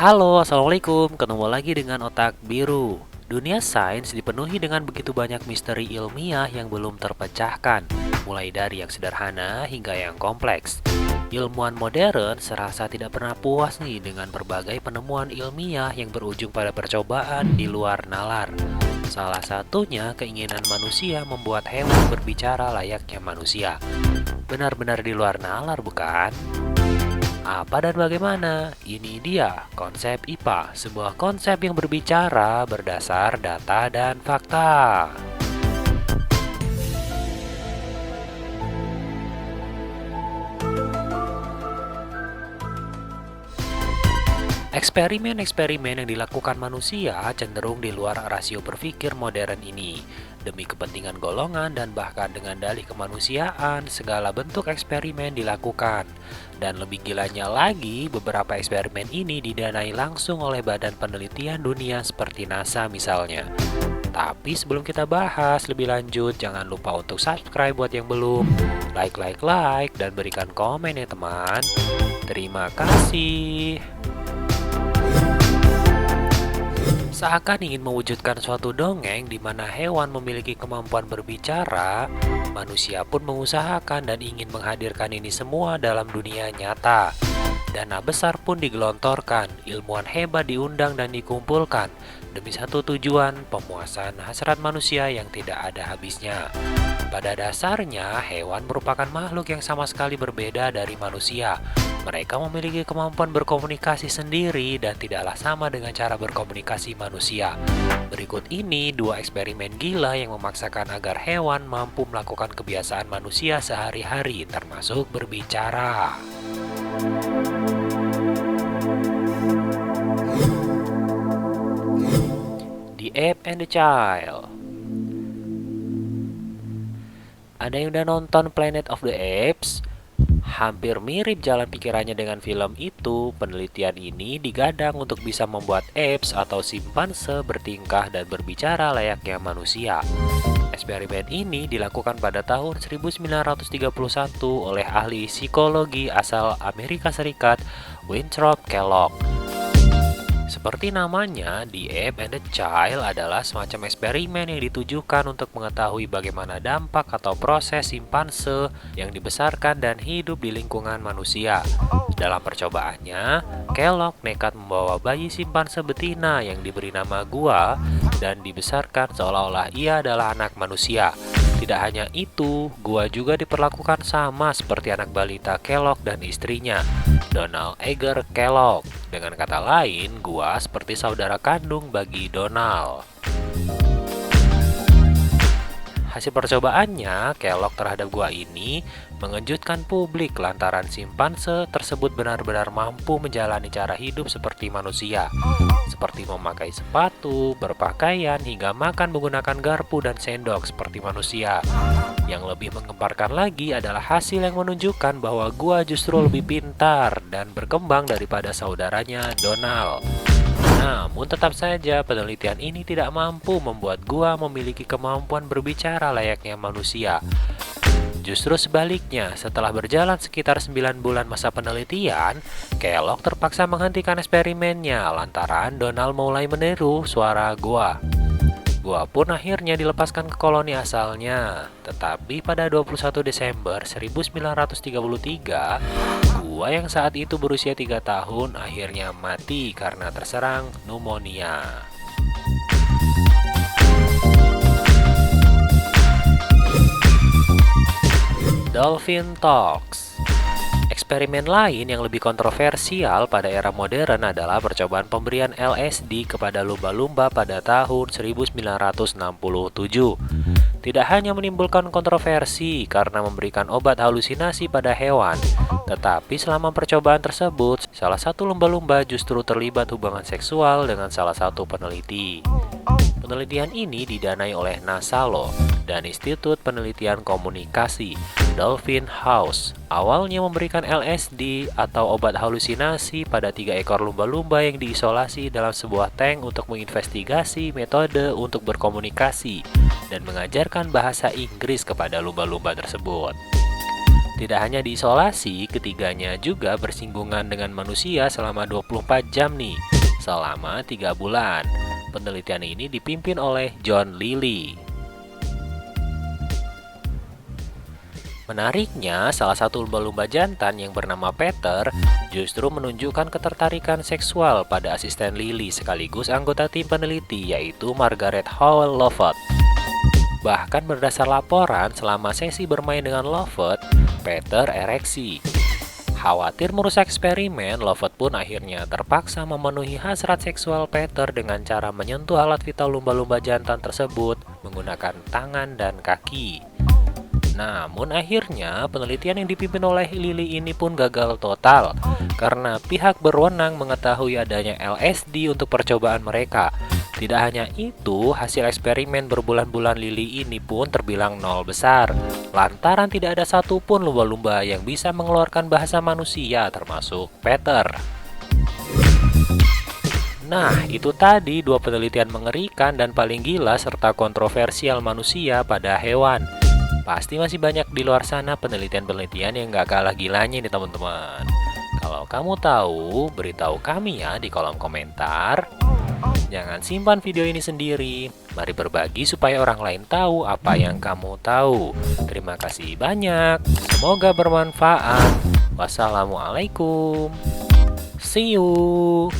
Halo, Assalamualaikum. Ketemu lagi dengan Otak Biru. Dunia sains dipenuhi dengan begitu banyak misteri ilmiah yang belum terpecahkan, mulai dari yang sederhana hingga yang kompleks. Ilmuwan modern serasa tidak pernah puas nih dengan berbagai penemuan ilmiah yang berujung pada percobaan di luar nalar. Salah satunya keinginan manusia membuat hewan berbicara layaknya manusia. Benar-benar di luar nalar, bukan? Apa dan bagaimana? Ini dia konsep IPA, sebuah konsep yang berbicara berdasar data dan fakta. Eksperimen-eksperimen yang dilakukan manusia cenderung di luar rasio berpikir modern ini. Demi kepentingan golongan dan bahkan dengan dalih kemanusiaan, segala bentuk eksperimen dilakukan. Dan lebih gilanya lagi, beberapa eksperimen ini didanai langsung oleh badan penelitian dunia seperti NASA misalnya. Tapi sebelum kita bahas lebih lanjut, jangan lupa untuk subscribe buat yang belum. Like, dan berikan komen ya teman. Terima kasih. Seakan ingin mewujudkan suatu dongeng di mana hewan memiliki kemampuan berbicara, manusia pun mengusahakan dan ingin menghadirkan ini semua dalam dunia nyata. Dana besar pun digelontorkan, ilmuwan hebat diundang dan dikumpulkan, demi satu tujuan, pemuasan hasrat manusia yang tidak ada habisnya. Pada dasarnya, hewan merupakan makhluk yang sama sekali berbeda dari manusia. Mereka memiliki kemampuan berkomunikasi sendiri dan tidaklah sama dengan cara berkomunikasi manusia. Berikut ini dua eksperimen gila yang memaksakan agar hewan mampu melakukan kebiasaan manusia sehari-hari, termasuk berbicara. The Ape and the Child. Ada yang udah nonton Planet of the Apes? Hampir mirip jalan pikirannya dengan film itu. Penelitian ini digadang untuk bisa membuat apes atau simpanse bertingkah dan berbicara layaknya manusia. Eksperimen ini dilakukan pada tahun 1931 oleh ahli psikologi asal Amerika Serikat, Winthrop Kellogg. Seperti namanya, The Ape and the Child adalah semacam eksperimen yang ditujukan untuk mengetahui bagaimana dampak atau proses simpanse yang dibesarkan dan hidup di lingkungan manusia. Dalam percobaannya, Kellogg nekat membawa bayi simpanse betina yang diberi nama Gua dan dibesarkan seolah-olah ia adalah anak manusia. Tidak hanya itu, Gua juga diperlakukan sama seperti anak balita Kellogg dan istrinya, Donald Eger Kellogg. Dengan kata lain, Gua seperti saudara kandung bagi Donald. Hasil percobaannya, Kellogg terhadap gua ini mengejutkan publik lantaran simpanse tersebut benar-benar mampu menjalani cara hidup seperti manusia, seperti memakai sepatu, berpakaian, hingga makan menggunakan garpu dan sendok seperti manusia. Yang lebih menggemparkan lagi adalah hasil yang menunjukkan bahwa gua justru lebih pintar dan berkembang daripada saudaranya Donald. Namun tetap saja penelitian ini tidak mampu membuat gua memiliki kemampuan berbicara layaknya manusia. Justru sebaliknya, setelah berjalan sekitar 9 bulan masa penelitian, Kellogg terpaksa menghentikan eksperimennya lantaran Donald mulai meniru suara gua. Gua pun akhirnya dilepaskan ke koloni asalnya. Tetapi pada 21 Desember 1933, Gua yang saat itu berusia 3 tahun akhirnya mati karena terserang pneumonia. Dolphin Talks. Eksperimen lain yang lebih kontroversial pada era modern adalah percobaan pemberian LSD kepada lumba-lumba pada tahun 1967. Tidak hanya menimbulkan kontroversi karena memberikan obat halusinasi pada hewan, tetapi selama percobaan tersebut, salah satu lumba-lumba justru terlibat hubungan seksual dengan salah satu peneliti. Penelitian ini didanai oleh NASA loh, dan Institut Penelitian Komunikasi, Dolphin House, awalnya memberikan LSD atau obat halusinasi pada 3 ekor lumba-lumba yang diisolasi dalam sebuah tank untuk menginvestigasi metode untuk berkomunikasi dan mengajarkan bahasa Inggris kepada lumba-lumba tersebut. Tidak hanya diisolasi, ketiganya juga bersinggungan dengan manusia selama 24 jam nih. selama 3 bulan. Penelitian ini dipimpin oleh John Lilly. Menariknya, salah satu lumba-lumba jantan yang bernama Peter justru menunjukkan ketertarikan seksual pada asisten Lily sekaligus anggota tim peneliti, yaitu Margaret Howell Lovett. Bahkan berdasar laporan, selama sesi bermain dengan Lovett, Peter ereksi. Khawatir merusak eksperimen, Lovett pun akhirnya terpaksa memenuhi hasrat seksual Peter dengan cara menyentuh alat vital lumba-lumba jantan tersebut menggunakan tangan dan kaki. Namun akhirnya penelitian yang dipimpin oleh Lily ini pun gagal total karena pihak berwenang mengetahui adanya LSD untuk percobaan mereka. Tidak hanya itu, hasil eksperimen berbulan-bulan Lily ini pun terbilang nol besar, lantaran tidak ada satupun lumba-lumba yang bisa mengeluarkan bahasa manusia termasuk Peter. Nah, itu tadi 2 penelitian mengerikan dan paling gila serta kontroversial manusia pada hewan. Pasti masih banyak di luar sana penelitian-penelitian yang gak kalah gilanya nih teman-teman. Kalau kamu tahu, beritahu kami ya di kolom komentar. Jangan simpan video ini sendiri. Mari berbagi supaya orang lain tahu apa yang kamu tahu. Terima kasih banyak. Semoga bermanfaat. Wassalamualaikum. See you.